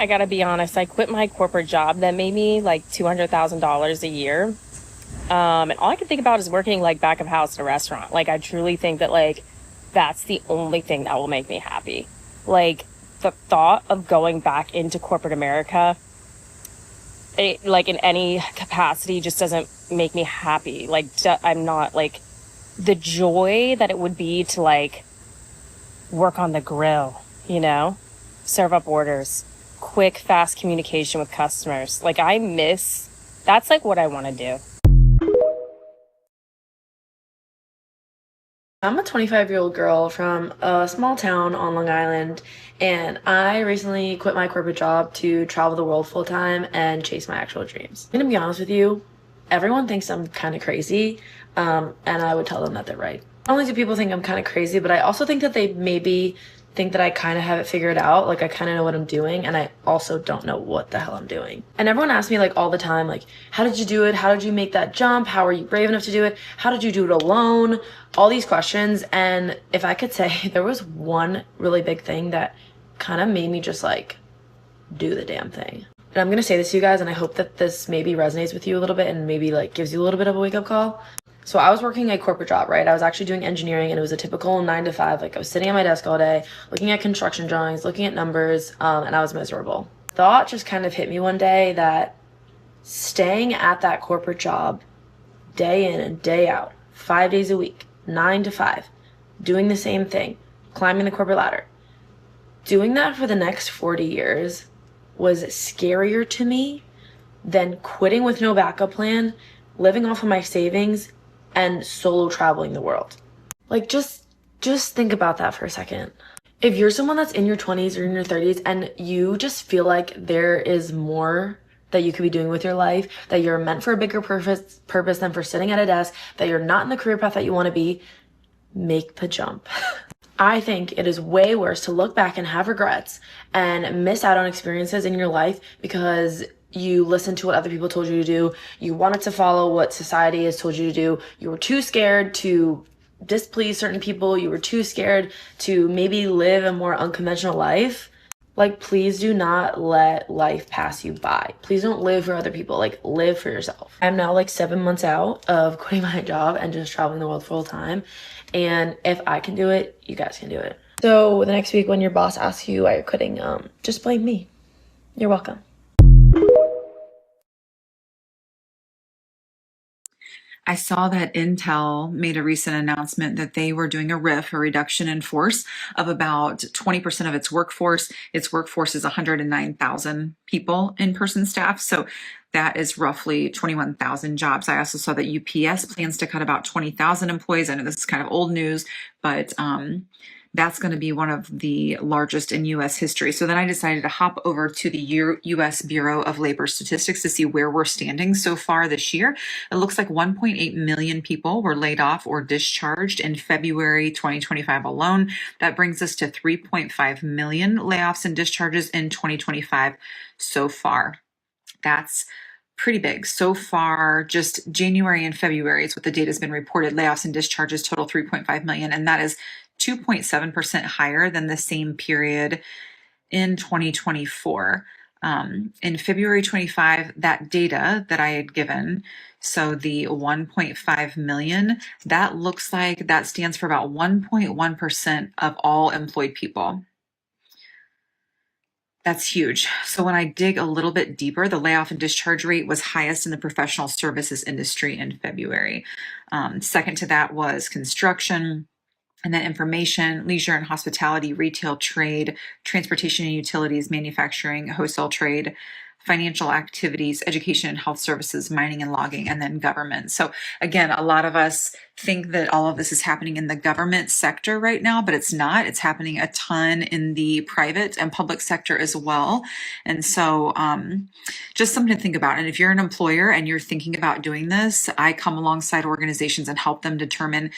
I gotta be honest, I quit my corporate job that made me like $200,000 a year. And all I can think about is working like back of house at a restaurant. Like I truly think that like that's the only thing that will make me happy. Like the thought of going back into corporate America, like in any capacity, just doesn't make me happy. Like I'm not like the joy that it would be to like work on the grill, serve up orders, quick, fast communication with customers. Like I miss, that's like what I want to do. I'm a 25-year-old girl from a small town on Long Island, and I recently quit my corporate job to travel the world full time and chase my actual dreams. I'm gonna be honest with you, everyone thinks I'm kind of crazy, and I would tell them that they're right. Not only do people think I'm kind of crazy, but I also think that they maybe think that I kind of have it figured out. Like I kind of know what I'm doing, and I also don't know what the hell I'm doing. And everyone asks me like all the time, like, how did you do it? How did you make that jump? How are you brave enough to do it? How did you do it alone? All these questions. And if I could say, there was one really big thing that kind of made me just like do the damn thing. And I'm gonna say this to you guys, and I hope that this maybe resonates with you a little bit and maybe like gives you a little bit of a wake-up call. So I was working a corporate job, right? I was actually doing engineering, and it was a typical 9 to 5. Like I was sitting at my desk all day, looking at construction drawings, looking at numbers, and I was miserable. Thought just kind of hit me one day that staying at that corporate job day in and day out, 5 days a week, 9 to 5, doing the same thing, climbing the corporate ladder, doing that for the next 40 years was scarier to me than quitting with no backup plan, living off of my savings, and solo traveling the world. Like just think about that for a second. If you're someone that's in your 20s or in your 30s and you just feel like there is more that you could be doing with your life, that you're meant for a bigger purpose than for sitting at a desk, that you're not in the career path that you want to be, make the jump. I think it is way worse to look back and have regrets and miss out on experiences in your life because you listened to what other people told you to do. You wanted to follow what society has told you to do. You were too scared to displease certain people. You were too scared to maybe live a more unconventional life. Like, please do not let life pass you by. Please don't live for other people. Like, live for yourself. I'm now like 7 months out of quitting my job and just traveling the world full time. And if I can do it, you guys can do it. So the next week when your boss asks you why you're quitting, just blame me. You're welcome. I saw that Intel made a recent announcement that they were doing a RIF, a reduction in force, of about 20% of its workforce. Its workforce is 109,000 people, in-person staff. So that is roughly 21,000 jobs. I also saw that UPS plans to cut about 20,000 employees. I know this is kind of old news, but that's going to be one of the largest in U.S. history. So then I decided to hop over to the U.S. Bureau of Labor Statistics to see where we're standing so far this year. It looks like 1.8 million people were laid off or discharged in February 2025 alone. That brings us to 3.5 million layoffs and discharges in 2025 so far. That's pretty big. So far, just January and February is what the data has been reported. Layoffs and discharges total 3.5 million, and that is 2.7% higher than the same period in 2024. In February 25, that data that I had given, so the 1.5 million, that looks like that stands for about 1.1% of all employed people. That's huge. So when I dig a little bit deeper, the layoff and discharge rate was highest in the professional services industry in February. Second to that was construction, and then information, leisure and hospitality, retail, trade, transportation and utilities, manufacturing, wholesale trade, financial activities, education and health services, mining and logging, and then government. So again, a lot of us think that all of this is happening in the government sector right now, but it's not. It's happening a ton in the private and public sector as well. And so just something to think about. And if you're an employer and you're thinking about doing this, I come alongside organizations and help them determine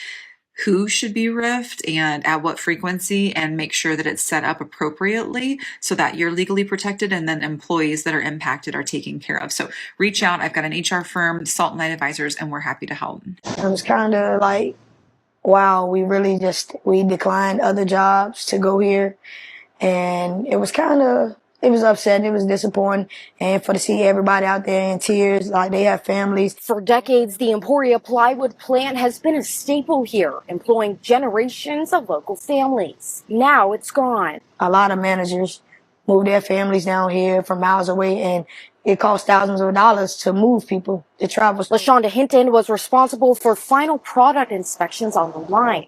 who should be RIFed and at what frequency, and make sure that it's set up appropriately so that you're legally protected and then employees that are impacted are taken care of. So reach out. I've got an HR firm, Salt and Light Advisors, and we're happy to help. It was kind of like, wow, we declined other jobs to go here. And it was kind of It was upsetting. It was disappointing. And to see everybody out there in tears, like they have families. For decades, the Emporia plywood plant has been a staple here, employing generations of local families. Now it's gone. A lot of managers move their families down here from miles away, and it costs thousands of dollars to move people to travel. LaShonda Hinton was responsible for final product inspections on the line.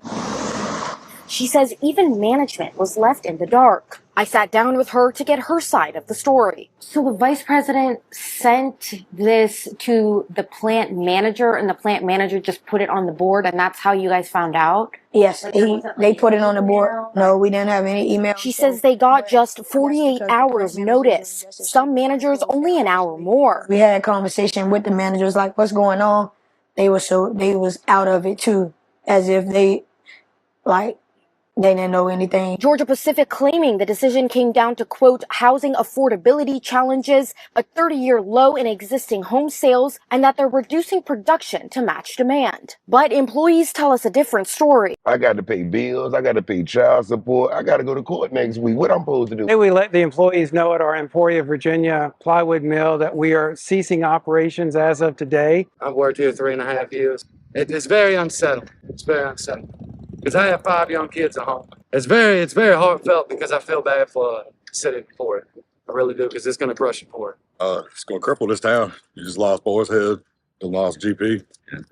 She says even management was left in the dark. I sat down with her to get her side of the story. So the vice president sent this to the plant manager, and the plant manager just put it on the board, and that's how you guys found out? Yes, they put it on the board. No, we didn't have any email. She says they got just 48 hours notice. Some managers only an hour more. We had a conversation with the managers, like, what's going on? They was out of it too, as if they didn't know anything. Georgia Pacific claiming the decision came down to, quote, housing affordability challenges, a 30-year low in existing home sales, and that they're reducing production to match demand. But employees tell us a different story. I got to pay bills. I got to pay child support. I got to go to court next week. What I'm supposed to do? We let the employees know at our Emporia, Virginia plywood mill that we are ceasing operations as of today. I've worked here 3.5 years. It's very unsettling. It's very unsettling. Because I have 5 young kids at home. It's very heartfelt because I feel bad for City of Emporia. I really do, because it's going to crush Emporia. It's going to cripple this town. You just lost Boy's Head, you lost GP.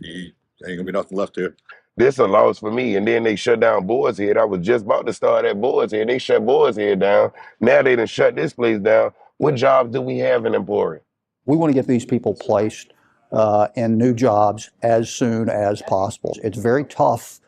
Ain't going to be nothing left here. This a loss for me. And then they shut down Boys Head. I was just about to start at Boys Head. They shut Boys Head down. Now they done shut this place down. What jobs do we have in Emporia? We want to get these people placed in new jobs as soon as possible. It's very tough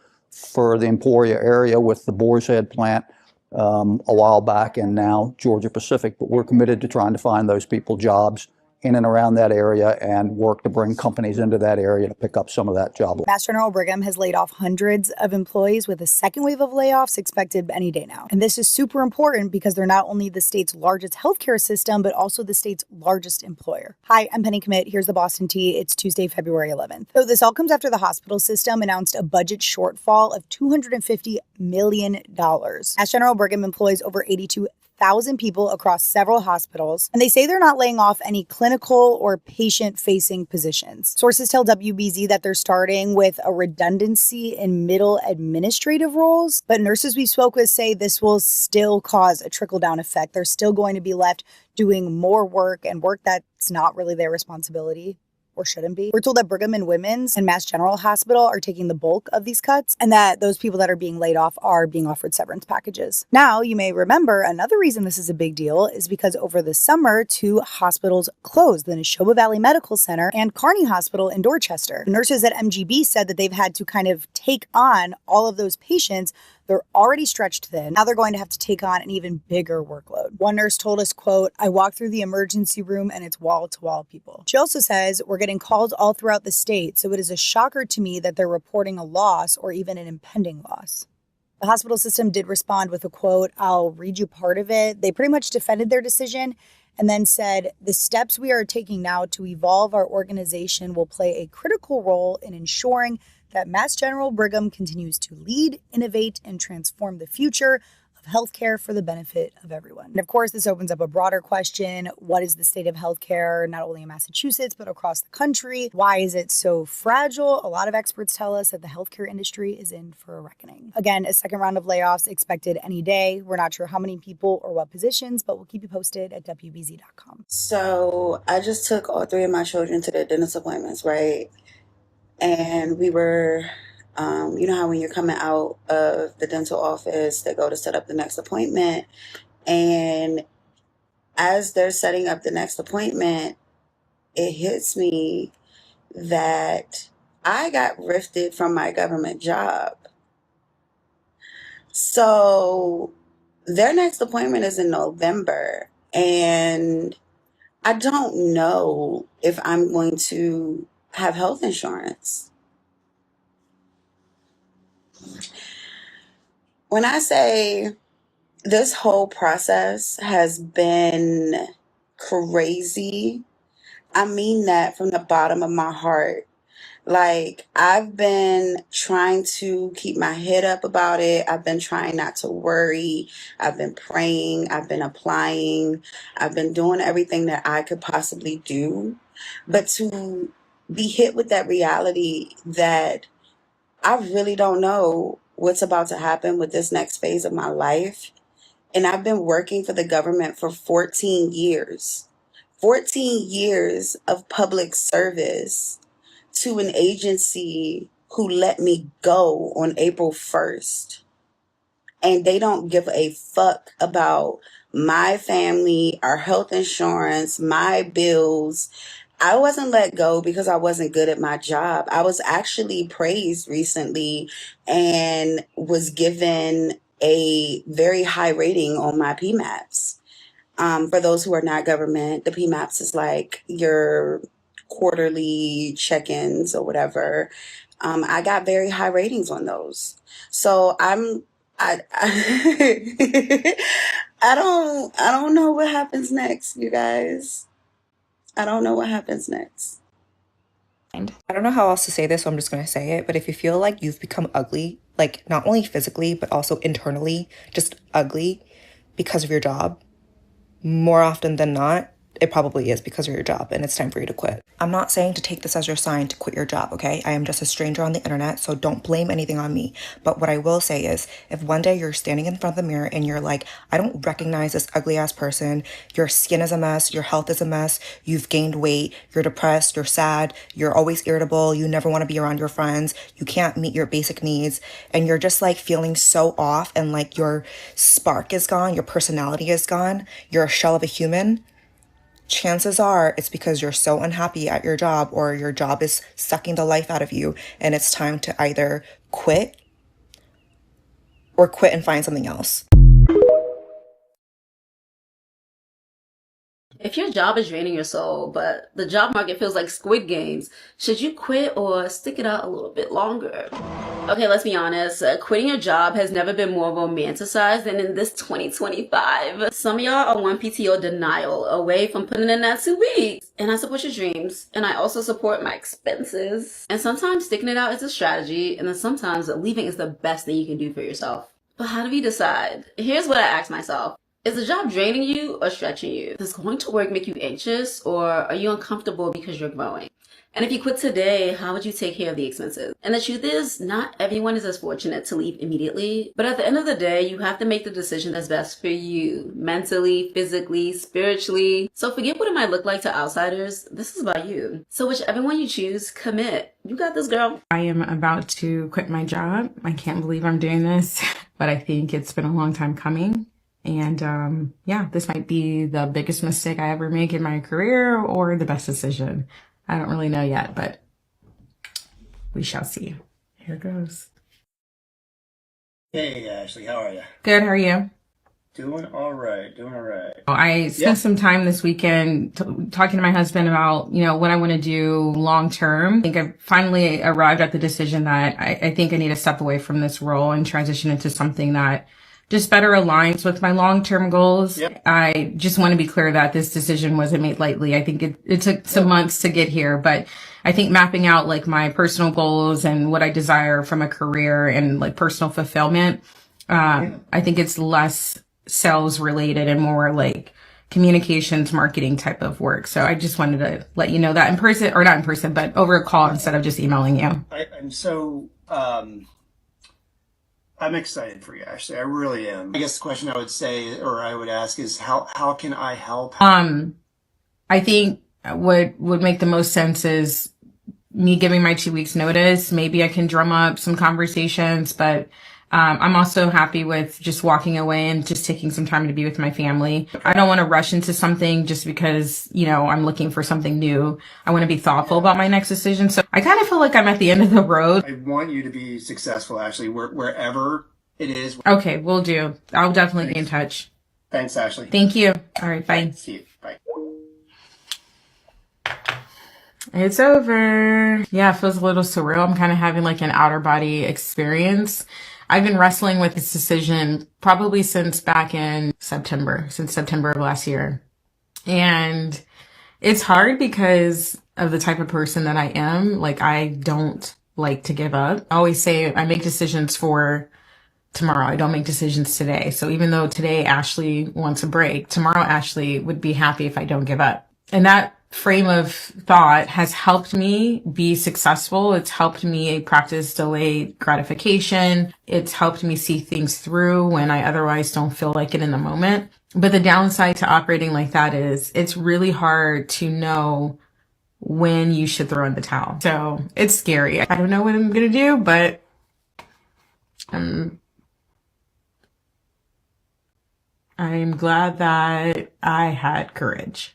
for the Emporia area with the Boar's Head plant a while back, and now Georgia Pacific, but we're committed to trying to find those people jobs in and around that area and work to bring companies into that area to pick up some of that job. Mass General Brigham has laid off hundreds of employees, with a second wave of layoffs expected any day now. And this is super important because they're not only the state's largest healthcare system, but also the state's largest employer. Hi, I'm Penny Commit. Here's the Boston Tea. It's Tuesday, February 11th. So this all comes after the hospital system announced a budget shortfall of $250 million. Mass General Brigham employs over 82,000 people across several hospitals, and they say they're not laying off any clinical or patient-facing positions. Sources tell WBZ that they're starting with a redundancy in middle administrative roles, but nurses we spoke with say this will still cause a trickle-down effect. They're still going to be left doing more work, and work that's not really their responsibility, or shouldn't be. We're told that Brigham and Women's and Mass General Hospital are taking the bulk of these cuts, and that those people that are being laid off are being offered severance packages. Now, you may remember another reason this is a big deal is because over the summer, 2 hospitals closed, the Neshoba Valley Medical Center and Kearney Hospital in Dorchester. The nurses at MGB said that they've had to kind of take on all of those patients. They're already stretched thin. Now they're going to have to take on an even bigger workload. One nurse told us, quote, I walk through the emergency room and it's wall-to-wall people. She also says, we're getting calls all throughout the state, so it is a shocker to me that they're reporting a loss or even an impending loss. The hospital system did respond with a quote. I'll read you part of it. They pretty much defended their decision and then said, the steps we are taking now to evolve our organization will play a critical role in ensuring that Mass General Brigham continues to lead, innovate, and transform the future of healthcare for the benefit of everyone. And of course, this opens up a broader question. What is the state of healthcare, not only in Massachusetts, but across the country? Why is it so fragile? A lot of experts tell us that the healthcare industry is in for a reckoning. Again, a second round of layoffs expected any day. We're not sure how many people or what positions, but we'll keep you posted at WBZ.com. So I just took all 3 of my children to their dentist appointments, right? And we were, you know how when you're coming out of the dental office, they go to set up the next appointment. And as they're setting up the next appointment, it hits me that I got rifted from my government job. So their next appointment is in November. And I don't know if I'm going to have health insurance. When I say this whole process has been crazy, I mean that from the bottom of my heart. Like, I've been trying to keep my head up about it. I've been trying not to worry. I've been praying. I've been applying. I've been doing everything that I could possibly do. But to be hit with that reality that I really don't know what's about to happen with this next phase of my life. And I've been working for the government for 14 years. 14 years of public service to an agency who let me go on April 1st. And they don't give a fuck about my family, our health insurance, my bills. I wasn't let go because I wasn't good at my job. I was actually praised recently and was given a very high rating on my PMAPs. For those who are not government, the PMAPs is like your quarterly check-ins or whatever. I got very high ratings on those. So I I don't know what happens next, you guys. I don't know what happens next. I don't know how else to say this, so I'm just going to say it. But if you feel like you've become ugly, like not only physically, but also internally, just ugly because of your job, more often than not, it probably is because of your job and it's time for you to quit. I'm not saying to take this as your sign to quit your job, okay? I am just a stranger on the internet, so don't blame anything on me. But what I will say is, if one day you're standing in front of the mirror and you're like, I don't recognize this ugly ass person, your skin is a mess, your health is a mess, you've gained weight, you're depressed, you're sad, you're always irritable, you never want to be around your friends, you can't meet your basic needs, and you're just like feeling so off and like your spark is gone, your personality is gone, you're a shell of a human, chances are it's because you're so unhappy at your job or your job is sucking the life out of you and it's time to either quit or quit and find something else. If your job is draining your soul, but the job market feels like Squid Games, should you quit or stick it out a little bit longer? Okay, let's be honest. Quitting your job has never been more romanticized than in this 2025. Some of y'all are one PTO denial away from putting in that 2 weeks. And I support your dreams, and I also support my expenses. And sometimes sticking it out is a strategy, and then sometimes leaving is the best thing you can do for yourself. But how do we decide? Here's what I ask myself. Is the job draining you or stretching you? Does going to work make you anxious, or are you uncomfortable because you're growing? And if you quit today, how would you take care of the expenses? And the truth is, not everyone is as fortunate to leave immediately. But at the end of the day, you have to make the decision that's best for you, mentally, physically, spiritually. So forget what it might look like to outsiders. This is about you. So whichever one you choose, commit. You got this, girl. I am about to quit my job. I can't believe I'm doing this, but I think it's been a long time coming. And yeah, this might be the biggest mistake I ever make in my career or the best decision. I don't really know yet, but we shall see. Here goes. Hey, Ashley, how are you? Good, how are you? Doing all right. I spent some time this weekend talking to my husband about, what I want to do long term. I think I've finally arrived at the decision that I think I need to step away from this role and transition into something that just better aligns with my long-term goals. Yep. I just want to be clear that this decision wasn't made lightly. I think it took some months to get here, but I think mapping out like my personal goals and what I desire from a career and like personal fulfillment, I think it's less sales related and more like communications, marketing type of work. So I just wanted to let you know that in person, or not in person, but over a call instead of just emailing you. I'm so, I'm excited for you, Ashley. I really am. I guess the question I would say, or I would ask is how can I help? I think what would make the most sense is me giving my 2 weeks notice. Maybe I can drum up some conversations, but I'm also happy with just walking away and just taking some time to be with my family. I don't want to rush into something just because, I'm looking for something new. I want to be thoughtful about my next decision. So I kind of feel like I'm at the end of the road. I want you to be successful, Ashley, wherever it is. Okay, will do. I'll definitely be in touch. Thanks, Ashley. Thank you. All right, bye. See you. Bye. It's over. Yeah, it feels a little surreal. I'm kind of having like an outer body experience. I've been wrestling with this decision probably since back in September of last year. And it's hard because of the type of person that I am, like I don't like to give up. I always say I make decisions for tomorrow. I don't make decisions today. So even though today Ashley wants a break, tomorrow Ashley would be happy if I don't give up. And that frame of thought has helped me be successful. It's helped me practice delayed gratification. It's helped me see things through when I otherwise don't feel like it in the moment. But the downside to operating like that is it's really hard to know when you should throw in the towel. So it's scary. I don't know what I'm going to do, but I'm glad that I had courage.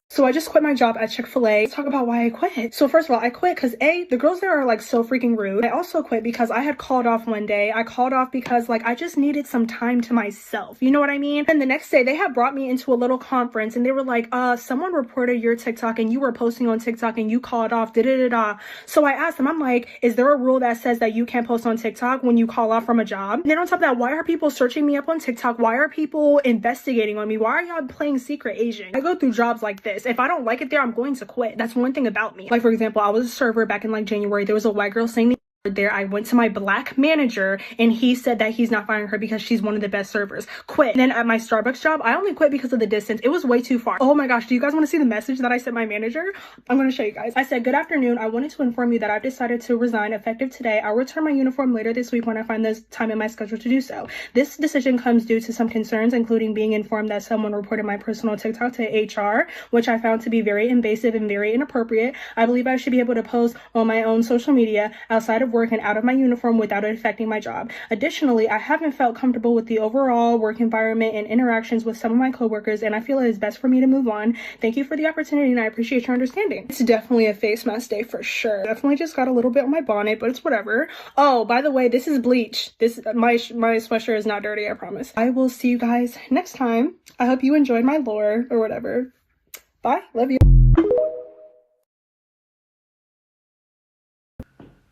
So I just quit my job at Chick-fil-A. Let's talk about why I quit. So first of all, I quit because the girls there are like so freaking rude. I also quit because I had called off one day. I called off because like I just needed some time to myself. You know what I mean? And the next day they had brought me into a little conference and they were like, someone reported your TikTok and you were posting on TikTok and you called off, da-da-da-da. So I asked them, I'm like, is there a rule that says that you can't post on TikTok when you call off from a job? And then on top of that, why are people searching me up on TikTok? Why are people investigating on me? Why are y'all playing secret agent? I go through jobs like this. If I don't like it there, I'm going to quit. That's one thing about me. Like, for example, I was a server back in like January. There was a white girl saying there. I went to my black manager and he said that he's not firing her because she's one of the best servers. Quit. And then at my Starbucks job, I only quit because of the distance. It was way too far. Oh my gosh, do you guys want to see the message that I sent my manager? I'm going to show you guys. I said, good afternoon. I wanted to inform you that I've decided to resign effective today. I'll return my uniform later this week when I find the time in my schedule to do so. This decision comes due to some concerns, including being informed that someone reported my personal TikTok to HR, which I found to be very invasive and very inappropriate. I believe I should be able to post on my own social media outside of work and out of my uniform without it affecting my job. Additionally, I haven't felt comfortable with the overall work environment and interactions with some of my coworkers, and I feel it is best for me to move on. Thank you for the opportunity, and I appreciate your understanding. It's definitely a face mask day for sure. Definitely just got a little bit on my bonnet, but it's whatever. Oh, by the way, this is bleach. My sweatshirt is not dirty, I promise. I will see you guys next time. I hope you enjoyed my lore or whatever. Bye. Love you.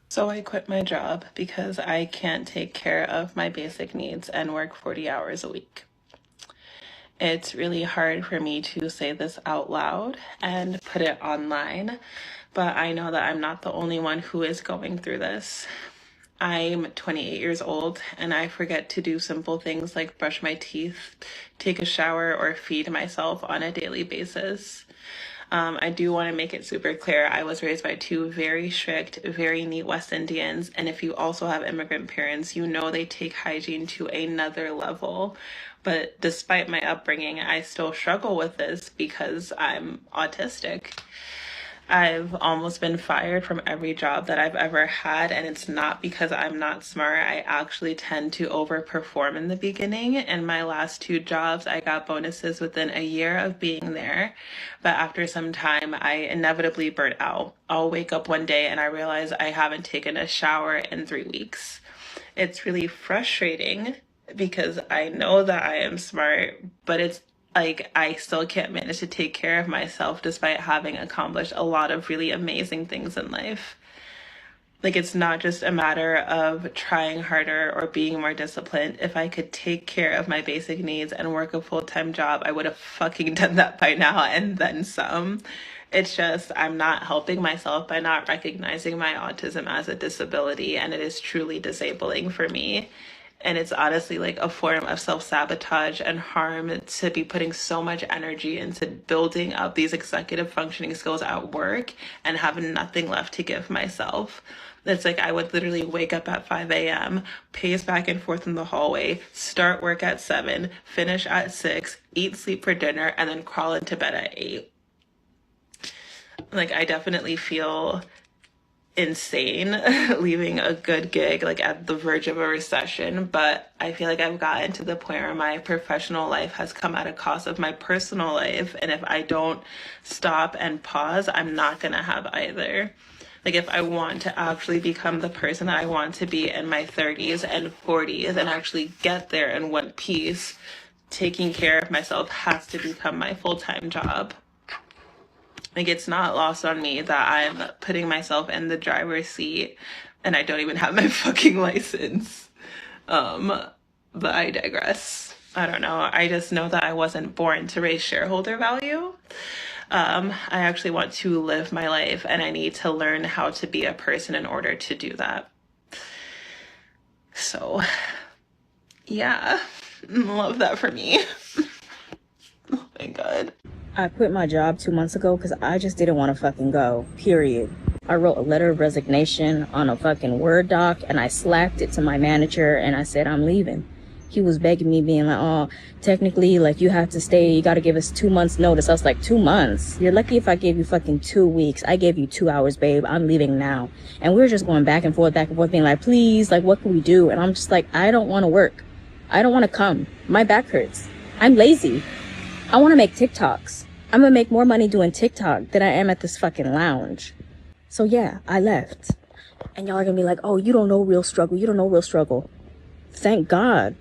So I quit my job because I can't take care of my basic needs and work 40 hours a week. It's really hard for me to say this out loud and put it online, but I know that I'm not the only one who is going through this. I'm 28 years old and I forget to do simple things like brush my teeth, take a shower, or feed myself on a daily basis. I do want to make it super clear, I was raised by two very strict, very neat West Indians, and if you also have immigrant parents, you know they take hygiene to another level. But despite my upbringing, I still struggle with this because I'm autistic. I've almost been fired from every job that I've ever had, and it's not because I'm not smart. I actually tend to overperform in the beginning. In my last two jobs, I got bonuses within a year of being there, but after some time, I inevitably burnt out. I'll wake up one day and I realize I haven't taken a shower in 3 weeks. It's really frustrating because I know that I am smart, but it's like I still can't manage to take care of myself despite having accomplished a lot of really amazing things in life. Like, it's not just a matter of trying harder or being more disciplined. If I could take care of my basic needs and work a full-time job, I would have fucking done that by now and then some. It's just I'm not helping myself by not recognizing my autism as a disability, and it is truly disabling for me. And it's honestly like a form of self-sabotage and harm to be putting so much energy into building up these executive functioning skills at work and have nothing left to give myself. It's like I would literally wake up at 5 a.m., pace back and forth in the hallway, start work at 7, finish at 6, eat, sleep for dinner, and then crawl into bed at 8. Like, I definitely feel insane leaving a good gig like at the verge of a recession, but I feel like I've gotten to the point where my professional life has come at a cost of my personal life, and if I don't stop and pause, I'm not gonna have either. Like, if I want to actually become the person that I want to be in my 30s and 40s and actually get there in one piece, taking care of myself has to become my full-time job. Like, it's not lost on me that I'm putting myself in the driver's seat and I don't even have my fucking license. But I digress. I don't know. I just know that I wasn't born to raise shareholder value. I actually want to live my life, and I need to learn how to be a person in order to do that. So, yeah, love that for me. Oh my God. I quit my job 2 months ago because I just didn't want to fucking go, period. I wrote a letter of resignation on a fucking Word doc and I slacked it to my manager and I said, I'm leaving. He was begging me, being like, oh, technically, like, you have to stay, you gotta give us 2 months notice. I was like, 2 months? You're lucky if I gave you fucking 2 weeks. I gave you 2 hours, babe. I'm leaving now. And we were just going back and forth, being like, please, like, what can we do? And I'm just like, I don't want to work. I don't want to come. My back hurts. I'm lazy. I want to make TikToks. I'm gonna make more money doing TikTok than I am at this fucking lounge. So yeah, I left. And y'all are gonna be like, oh, you don't know real struggle. You don't know real struggle. Thank God.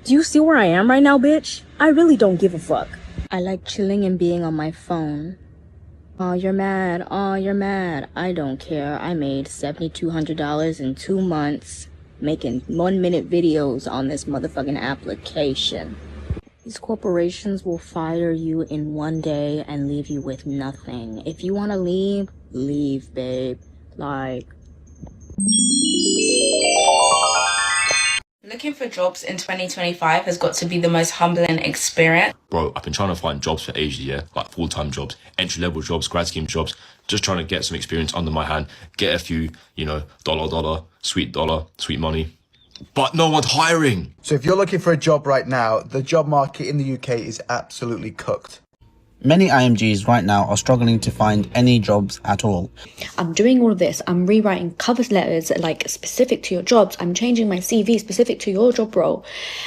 Do you see where I am right now, bitch? I really don't give a fuck. I like chilling and being on my phone. Oh, you're mad. Oh, you're mad. I don't care. I made $7,200 in 2 months making 1-minute videos on this motherfucking application. These corporations will fire you in 1 day and leave you with nothing. If you want to leave, leave, babe. Like... Looking for jobs in 2025 has got to be the most humbling experience. Bro, I've been trying to find jobs for ages, yeah? Like full-time jobs, entry-level jobs, grad scheme jobs, just trying to get some experience under my hand, get a few, dollar, sweet money. But no one's hiring. So if you're looking for a job right now, the job market in the UK is absolutely cooked. Many IMGs right now are struggling to find any jobs at all. I'm doing all of this. I'm rewriting cover letters like specific to your jobs. I'm changing my CV specific to your job role.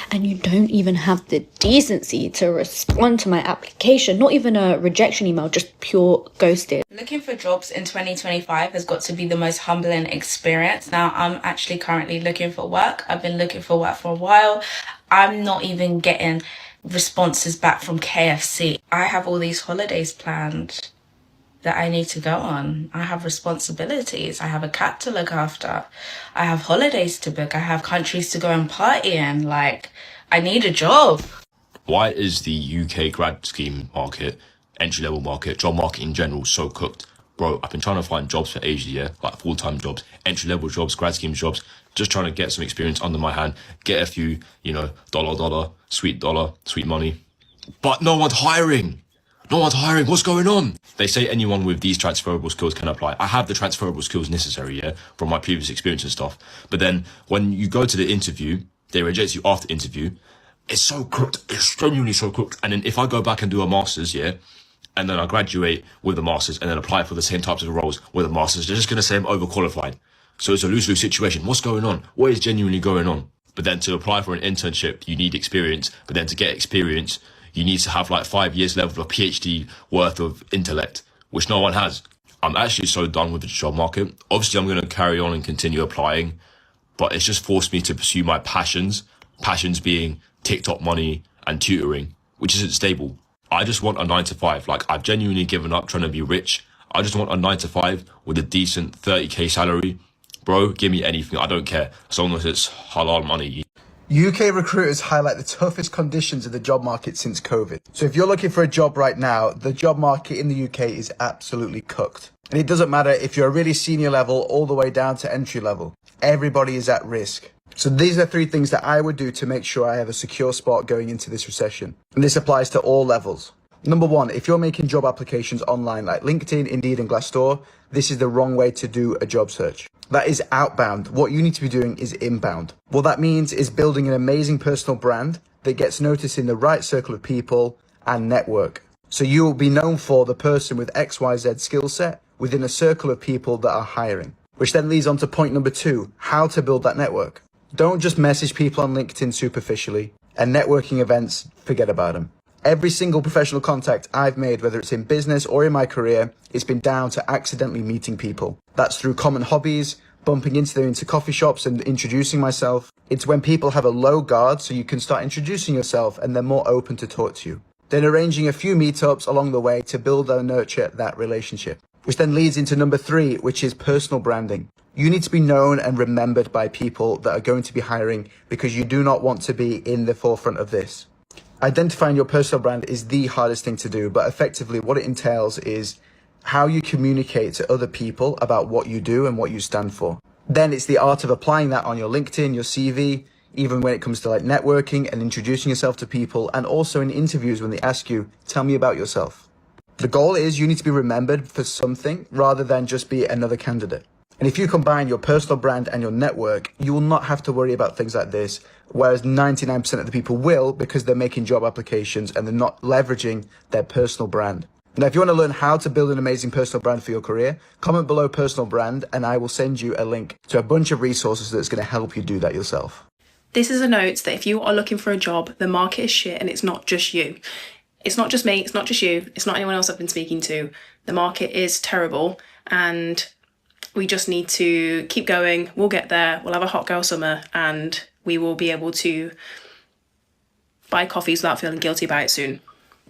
And you don't even have the decency to respond to my application. Not even a rejection email, just pure ghosted. Looking for jobs in 2025 has got to be the most humbling experience. Now, I'm actually currently looking for work. I've been looking for work for a while. I'm not even getting responses back from KFC. I have all these holidays planned that I need to go on. I have responsibilities. I have a cat to look after. I have holidays to book. I have countries to go and party in. Like, I need a job. Why is the UK grad scheme market, entry-level market, job market in general so cooked? Bro, I've been trying to find jobs for ages, yeah? Like full-time jobs, entry-level jobs, grad scheme jobs, just trying to get some experience under my hand, get a few, dollar, sweet money. But no one's hiring. No one's hiring. What's going on? They say anyone with these transferable skills can apply. I have the transferable skills necessary, yeah, from my previous experience and stuff. But then when you go to the interview, they reject you after the interview. It's so cooked. It's genuinely so cooked. And then if I go back and do a master's, yeah, and then I graduate with a master's and then apply for the same types of roles with a master's, they're just going to say I'm overqualified. So it's a lose-lose situation. What's going on? What is genuinely going on? But then to apply for an internship, you need experience. But then to get experience, you need to have like 5 years level of PhD worth of intellect, which no one has. I'm actually so done with the job market. Obviously, I'm going to carry on and continue applying, but it's just forced me to pursue my passions. Passions being TikTok money and tutoring, which isn't stable. I just want a 9-to-5. Like, I've genuinely given up trying to be rich. I just want a 9-to-5 with a decent 30k salary. Bro, give me anything. I don't care. As long as it's halal money. UK recruiters highlight the toughest conditions of the job market since COVID. So if you're looking for a job right now, the job market in the UK is absolutely cooked. And it doesn't matter if you're a really senior level all the way down to entry level. Everybody is at risk. So these are 3 things that I would do to make sure I have a secure spot going into this recession. And this applies to all levels. Number 1, if you're making job applications online like LinkedIn, Indeed and Glassdoor, this is the wrong way to do a job search. That is outbound. What you need to be doing is inbound. What that means is building an amazing personal brand that gets noticed in the right circle of people and network. So you will be known for the person with XYZ skill set within a circle of people that are hiring. Which then leads on to point number 2, how to build that network. Don't just message people on LinkedIn superficially, and networking events, forget about them. Every single professional contact I've made, whether it's in business or in my career, it's been down to accidentally meeting people. That's through common hobbies, bumping into them into coffee shops and introducing myself. It's when people have a low guard so you can start introducing yourself and they're more open to talk to you. Then arranging a few meetups along the way to build and nurture that relationship. Which then leads into number 3, which is personal branding. You need to be known and remembered by people that are going to be hiring because you do not want to be in the forefront of this. Identifying your personal brand is the hardest thing to do, but effectively what it entails is how you communicate to other people about what you do and what you stand for. Then it's the art of applying that on your LinkedIn, your CV, even when it comes to like networking and introducing yourself to people, and also in interviews when they ask you, tell me about yourself. The goal is you need to be remembered for something rather than just be another candidate. And if you combine your personal brand and your network, you will not have to worry about things like this, whereas 99% of the people will, because they're making job applications and they're not leveraging their personal brand. Now, if you want to learn how to build an amazing personal brand for your career, comment below personal brand and I will send you a link to a bunch of resources that's going to help you do that yourself. This is a note that if you are looking for a job, the market is shit and it's not just you. It's not just me, it's not just you, it's not anyone else I've been speaking to. The market is terrible and we just need to keep going. We'll get there, we'll have a hot girl summer and we will be able to buy coffees without feeling guilty about it soon.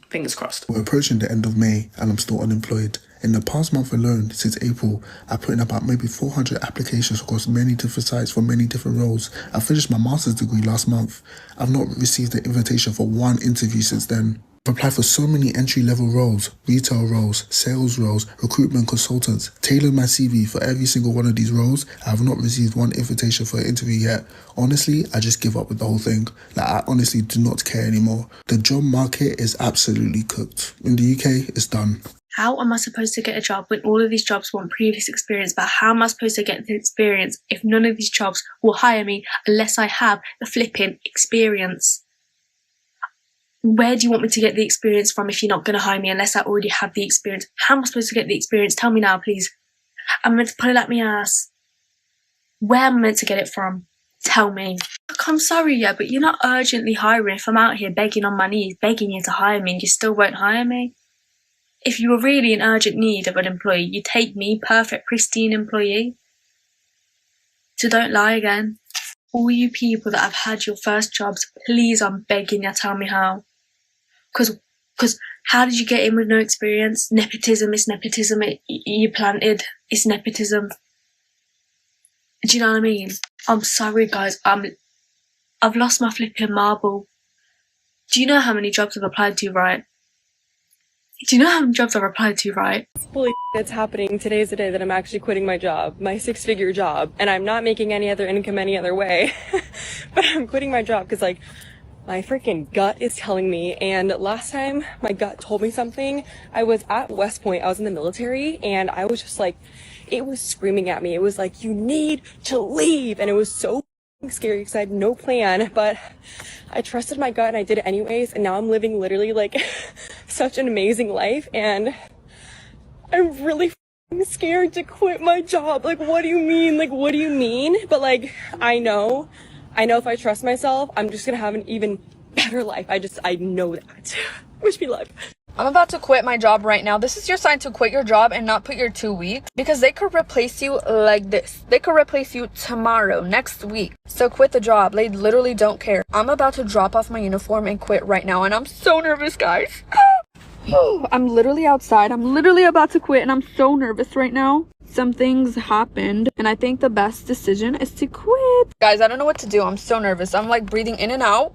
Fingers crossed. We're approaching the end of May and I'm still unemployed. In the past month alone, since April, I put in about maybe 400 applications across many different sites for many different roles. I finished my master's degree last month. I've not received an invitation for one interview since then. I've applied for so many entry-level roles, retail roles, sales roles, recruitment consultants, tailored my CV for every single one of these roles. I have not received one invitation for an interview yet. Honestly, I just give up with the whole thing. Like, I honestly do not care anymore. The job market is absolutely cooked. In the UK, it's done. How am I supposed to get a job when all of these jobs want previous experience? But how am I supposed to get the experience if none of these jobs will hire me unless I have the flipping experience? Where do you want me to get the experience from if you're not going to hire me unless I already have the experience? How am I supposed to get the experience? Tell me now, please. I'm meant to put it up my ass. Where am I meant to get it from? Tell me. Look, I'm sorry, yeah, but you're not urgently hiring if I'm out here begging on my knees, begging you to hire me and you still won't hire me. If you were really in urgent need of an employee, you'd take me, perfect, pristine employee. So don't lie again. All you people that have had your first jobs, please, I'm begging you, tell me how. Because how did you get in with no experience? Nepotism is nepotism. You planted. It's nepotism. Do you know what I mean? I'm sorry, guys. I've lost my flipping marble. Do you know how many jobs I've applied to, right? Holy it's happening. Today's the day that I'm actually quitting my job, my 6-figure job, and I'm not making any other income any other way. But I'm quitting my job because, like, my freaking gut is telling me. And last time my gut told me something, I was at West Point. I was in the military and I was just like, it was screaming at me. It was like, you need to leave. And it was so scary because I had no plan, but I trusted my gut and I did it anyways. And now I'm living literally like such an amazing life. And I'm really scared to quit my job. Like, what do you mean? Like, what do you mean? But like, I know if I trust myself, I'm just gonna have an even better life. I know that. Wish me luck. I'm about to quit my job right now. This is your sign to quit your job and not put your 2 weeks, because they could replace you like this. They could replace you tomorrow, next week. So quit the job. They literally don't care. I'm about to drop off my uniform and quit right now, and I'm so nervous, guys. I'm literally outside. I'm literally about to quit, and I'm so nervous right now. Some things happened, and I think the best decision is to quit. Guys, I don't know what to do. I'm so nervous. I'm like breathing in and out.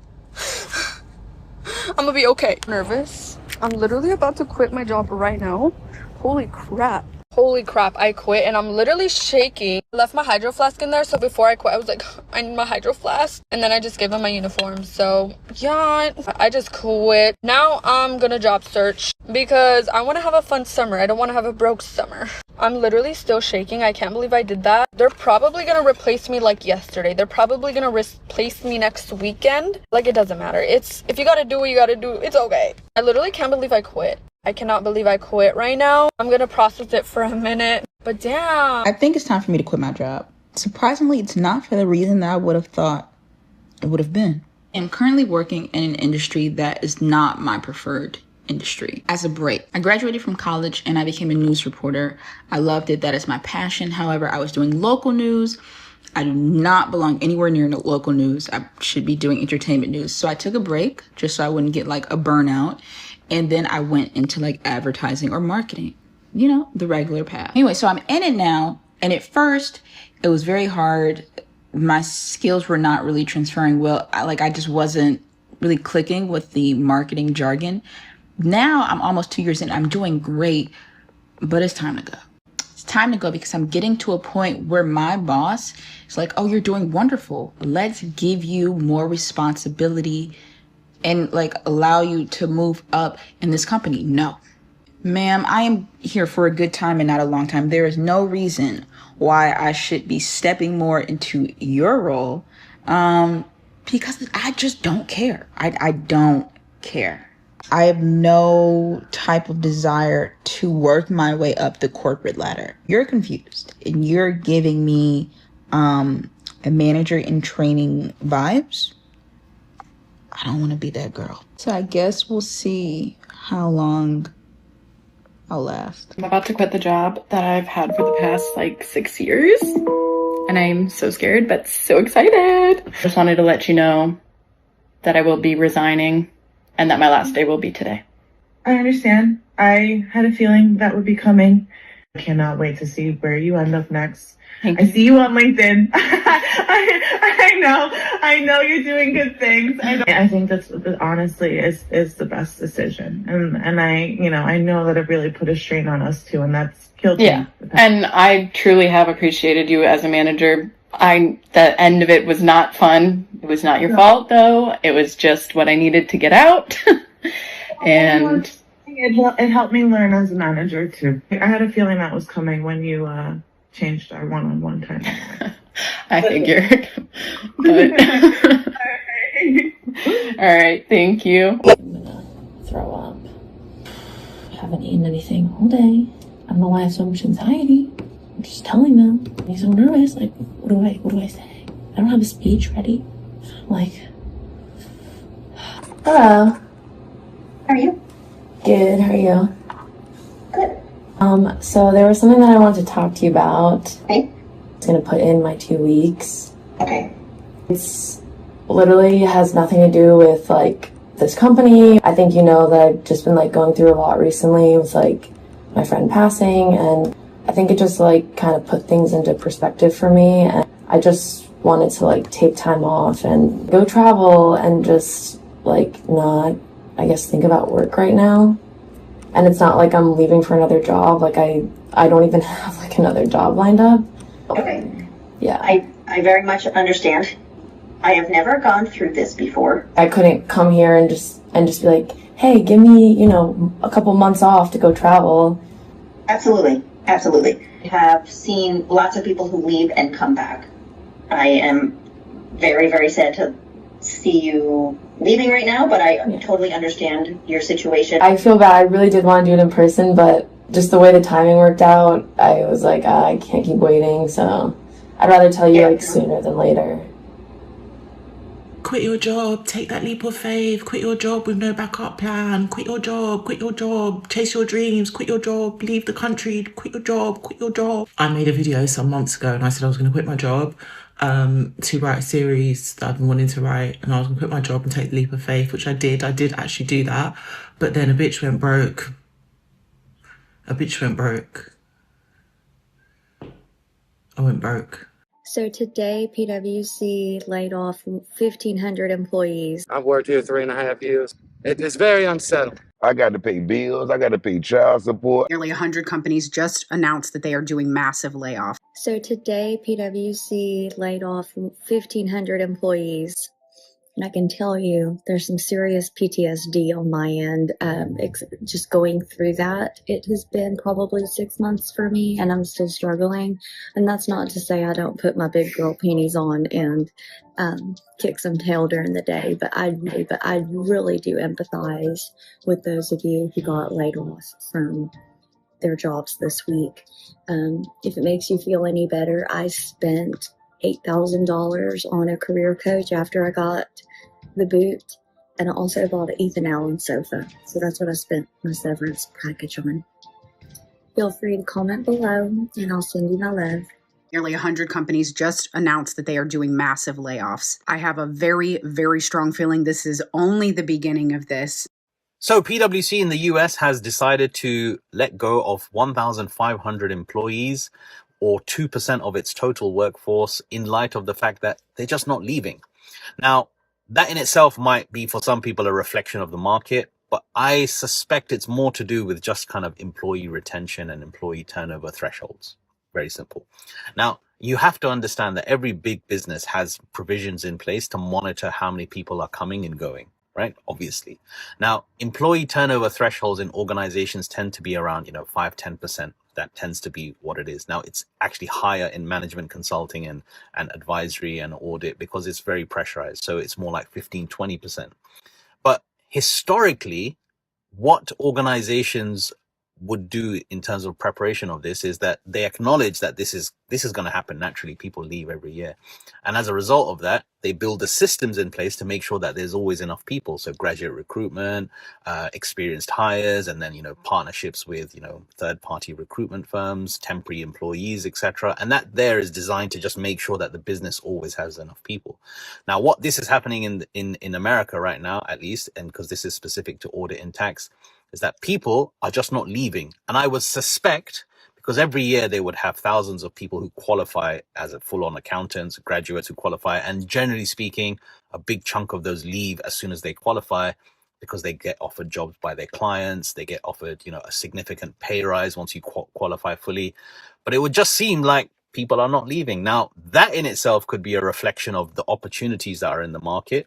I'm gonna be okay. Nervous. I'm literally about to quit my job right now. Holy crap. Holy crap, I quit and I'm literally shaking. I left my hydro flask in there, so before I quit, I was like, I need my hydro flask. And then I just gave them my uniform. So yeah, I just quit. Now I'm gonna job search because I want to have a fun summer. I don't want to have a broke summer. I'm literally still shaking. I can't believe I did that. They're probably gonna replace me like yesterday. They're probably gonna replace me next weekend. Like, it doesn't matter. If you gotta do what you gotta do, it's okay. I literally can't believe I quit. I cannot believe I quit right now. I'm gonna process it for a minute, but damn. I think it's time for me to quit my job. Surprisingly, it's not for the reason that I would have thought it would have been. I'm currently working in an industry that is not my preferred industry. As a break, I graduated from college and I became a news reporter. I loved it. That is my passion. However, I was doing local news. I do not belong anywhere near local news. I should be doing entertainment news. So I took a break just so I wouldn't get like a burnout. And then I went into like advertising or marketing, you know, the regular path. Anyway, so I'm in it now. And at first it was very hard. My skills were not really transferring well. I just wasn't really clicking with the marketing jargon. Now I'm almost 2 years in. I'm doing great, but it's time to go. It's time to go because I'm getting to a point where my boss is like, oh, you're doing wonderful. Let's give you more responsibility and like allow you to move up in this company. No, ma'am, I am here for a good time and not a long time. There is no reason why I should be stepping more into your role, because I just don't care. I don't care. I have no type of desire to work my way up the corporate ladder. You're confused and you're giving me a manager in training vibes. I don't want to be that girl. So I guess we'll see how long I'll last. I'm about to quit the job that I've had for the past 6 years. And I'm so scared, but so excited. Just wanted to let you know that I will be resigning and that my last day will be today. I understand. I had a feeling that would be coming. I cannot wait to see where you end up next. I see you on LinkedIn. I know you're doing good things. I think that's honestly is the best decision. And I know that it really put a strain on us too, and that's killed me. And I truly have appreciated you as a manager. The end of it was not fun. It was not your fault though. It was just what I needed to get out. And it helped me learn as a manager too. I had a feeling that was coming when you changed our one-on-one time. I figured. But all right, thank you. Throw up. I haven't eaten anything all day. I don't know why I have so much anxiety. I'm just telling them. I'm so nervous. What do I say? I don't have a speech ready. Hello. How are you? Good, how are you? Good. So there was something that I wanted to talk to you about. Okay. I was gonna put in my 2 weeks. Okay. It's literally has nothing to do with this company. I think you know that I've just been going through a lot recently with my friend passing, and I think it just kind of put things into perspective for me, and I just wanted to take time off and go travel and just not, I guess, think about work right now. And it's not like I'm leaving for another job. I don't even have another job lined up. Okay. Yeah. I very much understand. I have never gone through this before. I couldn't come here and just be like, hey, give me, a couple months off to go travel. Absolutely. Absolutely. I have seen lots of people who leave and come back. I am very, very sad to see you leaving right now, but I totally understand your situation. I feel bad. I really did want to do it in person, but just the way the timing worked out, I was like, I can't keep waiting, so I'd rather tell you sooner than later. Quit your job, take that leap of faith, quit your job with no backup plan, quit your job, chase your dreams, quit your job, leave the country, quit your job. I made a video some months ago and I said I was going to quit my job to write a series that I've been wanting to write, and I was going to quit my job and take the leap of faith, which I did. I did actually do that, but then a bitch went broke. I went broke. So today, PwC laid off 1,500 employees. I've worked here 3.5 years. It's very unsettling. I got to pay bills. I got to pay child support. Nearly 100 companies just announced that they are doing massive layoffs. So today, PwC laid off 1,500 employees. And I can tell you there's some serious PTSD on my end. Just going through that, it has been probably 6 months for me, and I'm still struggling. And that's not to say I don't put my big girl panties on and kick some tail during the day, but I really do empathize with those of you who got laid off from their jobs this week. If it makes you feel any better, I spent $8,000 on a career coach after I got the boot, and I also bought an Ethan Allen sofa. So that's what I spent my severance package on. Feel free to comment below and I'll send you my love. Nearly 100 companies just announced that they are doing massive layoffs. I have a very, very strong feeling this is only the beginning of this. So PwC in the US has decided to let go of 1,500 employees, or 2% of its total workforce, in light of the fact that they're just not leaving. Now, That in itself might be for some people a reflection of the market, but I suspect it's more to do with just kind of employee retention and employee turnover thresholds. Very simple. Now, you have to understand that every big business has provisions in place to monitor how many people are coming and going, right? Obviously. Now, employee turnover thresholds in organizations tend to be around, 5-10%. That tends to be what it is. Now, it's actually higher in management consulting and advisory and audit because it's very pressurized. So it's more like 15-20%. But historically, what organizations would do in terms of preparation of this is that they acknowledge that this is going to happen naturally. People leave every year, and as a result of that, they build the systems in place to make sure that there's always enough people. So graduate recruitment, experienced hires, and then partnerships with third-party recruitment firms, temporary employees, etc. And that there is designed to just make sure that the business always has enough people. Now, what this is happening in America right now, at least, and because this is specific to audit and tax, is that people are just not leaving. And I would suspect, because every year they would have thousands of people who qualify as a full-on accountants, graduates who qualify, and generally speaking, a big chunk of those leave as soon as they qualify because they get offered jobs by their clients, they get offered, a significant pay rise once you qualify fully. But it would just seem like people are not leaving. Now, that in itself could be a reflection of the opportunities that are in the market,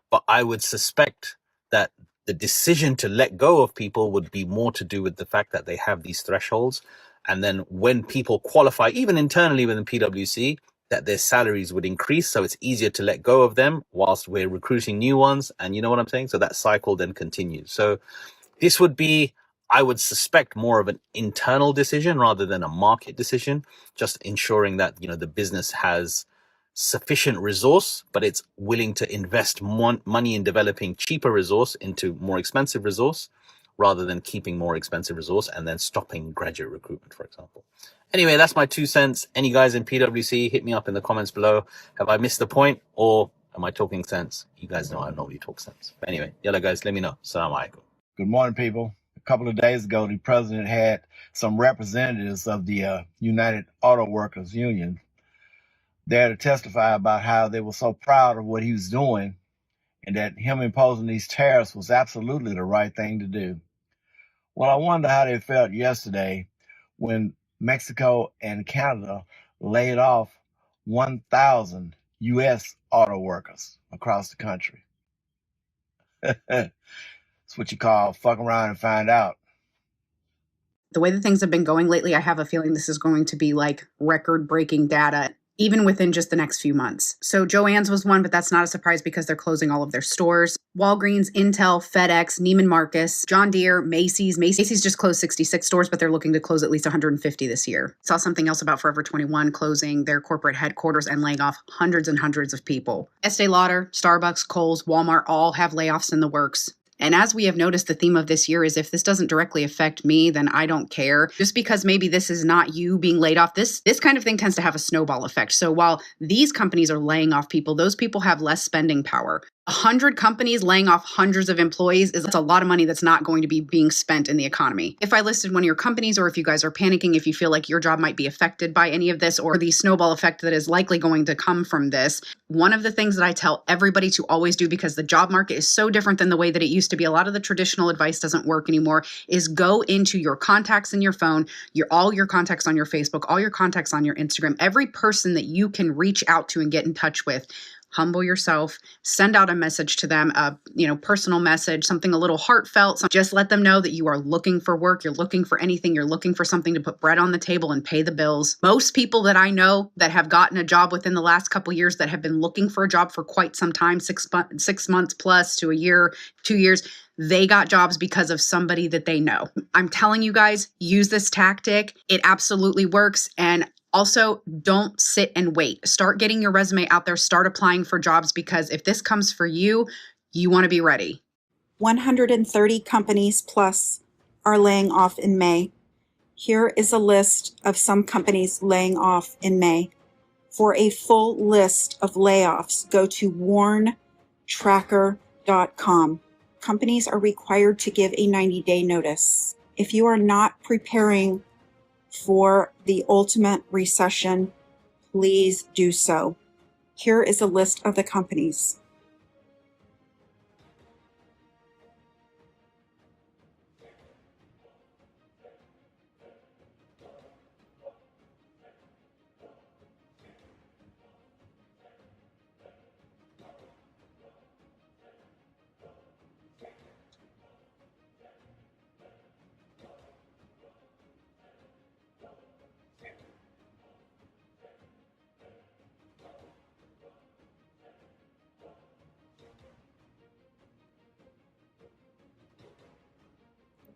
but I would suspect that the decision to let go of people would be more to do with the fact that they have these thresholds. And then when people qualify, even internally within PwC, that their salaries would increase. So it's easier to let go of them whilst we're recruiting new ones. And you know what I'm saying? So that cycle then continues. So this would be, I would suspect, more of an internal decision rather than a market decision, just ensuring that, the business has sufficient resource, but it's willing to invest more money in developing cheaper resource into more expensive resource rather than keeping more expensive resource and then stopping graduate recruitment, for example. Anyway, that's my 2 cents. Any guys in PwC, hit me up in the comments below. Have I missed the point or am I talking sense? You guys know I normally talk sense. But anyway, yalla guys, let me know. Assalamu alaikum. Good morning, people. A couple of days ago, the president had some representatives of the United Auto Workers Union there to testify about how they were so proud of what he was doing and that him imposing these tariffs was absolutely the right thing to do. Well, I wonder how they felt yesterday when Mexico and Canada laid off 1,000 U.S. auto workers across the country. That's what you call fuck around and find out. The way that things have been going lately, I have a feeling this is going to be like record-breaking data, even within just the next few months. So Joann's was one, but that's not a surprise because they're closing all of their stores. Walgreens, Intel, FedEx, Neiman Marcus, John Deere, Macy's. Macy's just closed 66 stores, but they're looking to close at least 150 this year. Saw something else about Forever 21 closing their corporate headquarters and laying off hundreds and hundreds of people. Estee Lauder, Starbucks, Kohl's, Walmart all have layoffs in the works. And as we have noticed, the theme of this year is if this doesn't directly affect me, then I don't care. Just because maybe this is not you being laid off, this kind of thing tends to have a snowball effect. So while these companies are laying off people, those people have less spending power. 100 companies laying off hundreds of employees is a lot of money that's not going to be being spent in the economy. If I listed one of your companies, or if you guys are panicking, if you feel like your job might be affected by any of this or the snowball effect that is likely going to come from this, one of the things that I tell everybody to always do, because the job market is so different than the way that it used to be, a lot of the traditional advice doesn't work anymore, is go into your contacts in your phone, all your contacts on your Facebook, all your contacts on your Instagram, every person that you can reach out to and get in touch with. Humble yourself, send out a message to them, a personal message, something a little heartfelt. Just let them know that you are looking for work, you're looking for anything, you're looking for something to put bread on the table and pay the bills. Most people that I know that have gotten a job within the last couple years that have been looking for a job for quite some time, 6 months plus to a year, 2 years, they got jobs because of somebody that they know. I'm telling you guys, use this tactic. It absolutely works. And also, don't sit and wait. Start getting your resume out there. Start applying for jobs, because if this comes for you, you want to be ready. 130 companies plus are laying off in May. Here is a list of some companies laying off in May. For a full list of layoffs, go to warntracker.com. Companies are required to give a 90-day notice. If you are not preparing for the ultimate recession, please do so. Here is a list of the companies.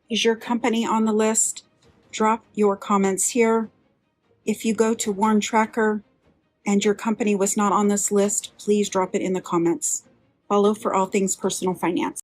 Is your company on the list? Drop your comments here. If you go to Warren Tracker and your company was not on this list, please drop it in the comments. Follow for all things personal finance.